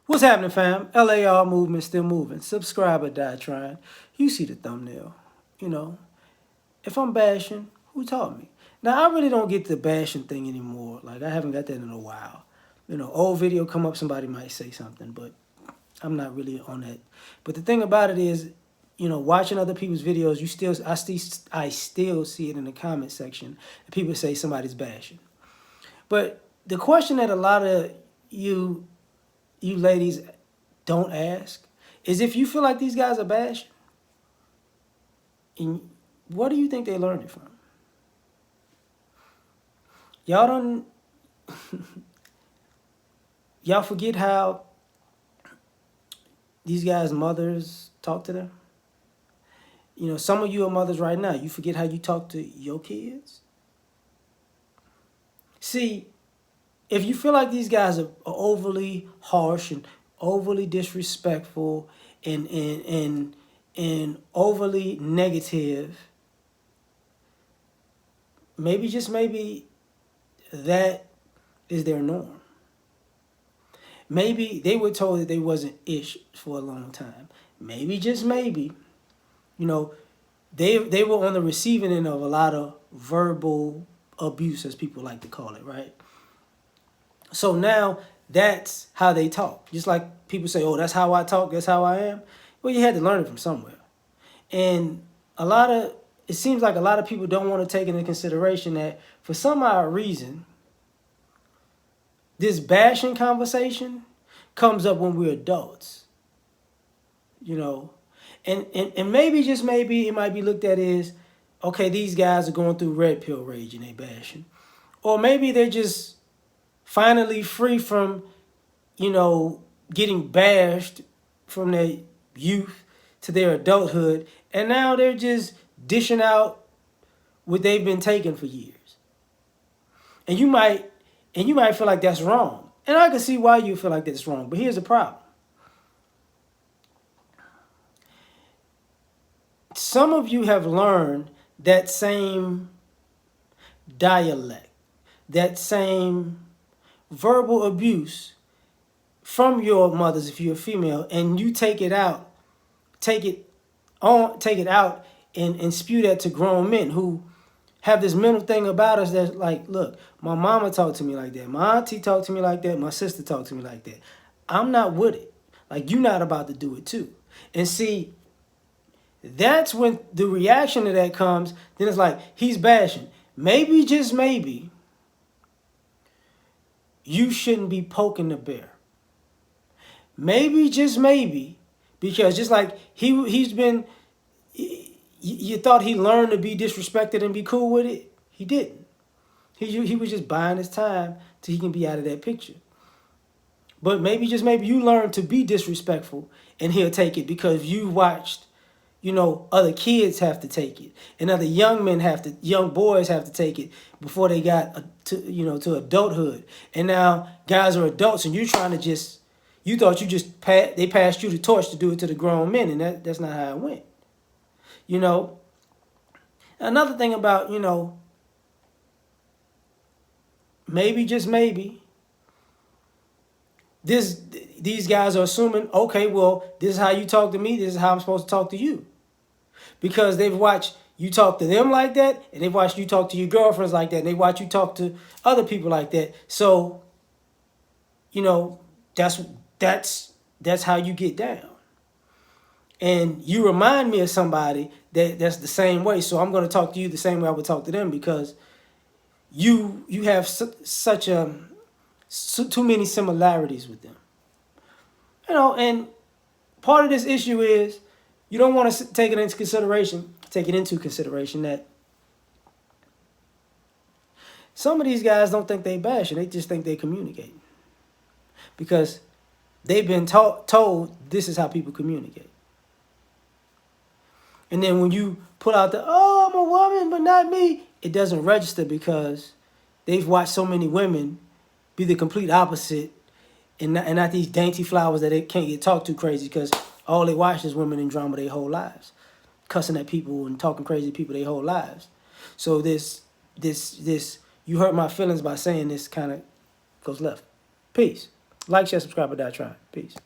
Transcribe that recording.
What's happening, fam? L.A.R. movement still moving. Subscribe or die trying. You see the thumbnail. You know, if I'm bashing, who taught me? Now, I really don't get the bashing thing anymore. Like, I haven't got that in a while. Old video come up, somebody might say something, but I'm not really on that. But the thing about it is, watching other people's videos, I still see it in the comment section. People say somebody's bashing. But the question that a lot of you ladies don't ask is if you feel like these guys are bashing, and what do you think they learned it from? Y'all don't y'all forget how these guys' mothers talk to them? Some of you are mothers right now. You forget how you talk to your kids? See, if you feel like these guys are overly harsh and overly disrespectful and overly negative, maybe just maybe that is their norm. Maybe they were told that they wasn't ish for a long time. Maybe just maybe, they were on the receiving end of a lot of verbal abuse, as people like to call it, right? So now that's how they talk. Just like people say, oh, that's how I talk, that's how I am. Well, you had to learn it from somewhere. And it seems like a lot of people don't want to take into consideration that for some odd reason, this bashing conversation comes up when we're adults. And maybe, just maybe, it might be looked at as, okay, these guys are going through red pill rage and they bashing. Or maybe they're just finally free from, getting bashed from their youth to their adulthood. And now they're just dishing out what they've been taking for years. And you might feel like that's wrong. And I can see why you feel like that's wrong. But here's the problem. Some of you have learned that same dialect, that same verbal abuse from your mothers if you're a female, and you take it out and spew that to grown men who have this mental thing about us that's like, look, my mama talked to me like that, my auntie talked to me like that, my sister talked to me like that. I'm not with it. Like, you're not about to do it too. And see, that's when the reaction to that comes. Then it's like, he's bashing. Maybe, just maybe, you shouldn't be poking the bear. Maybe, just maybe, because just like he's been, you thought he learned to be disrespected and be cool with it. He didn't. He was just buying his time till he can be out of that picture. But maybe, just maybe, you learn to be disrespectful and he'll take it because you watched, other kids have to take it, and other young boys have to take it before they got to adulthood. And now guys are adults, and you're trying to you thought they passed you the torch to do it to the grown men, and that's not how it went. Another thing about, maybe, just maybe, these guys are assuming, okay, well, this is how you talk to me, this is how I'm supposed to talk to you. Because they've watched you talk to them like that, and they've watched you talk to your girlfriends like that, and they watch you talk to other people like that. So, that's how you get down. And you remind me of somebody that's the same way. So I'm going to talk to you the same way I would talk to them, because you have too many similarities with them. And part of this issue is you don't want to take it into consideration that some of these guys don't think they bashing. They just think they communicating. Because they've been told this is how people communicate. And then when you pull out I'm a woman, but not me, it doesn't register because they've watched so many women be the complete opposite, and not these dainty flowers that they can't get talked to crazy, because all they watch is women in drama their whole lives, cussing at people and talking crazy to people their whole lives. So this you hurt my feelings by saying this kind of goes left. Peace. Like, share, subscribe, or die trying. Peace.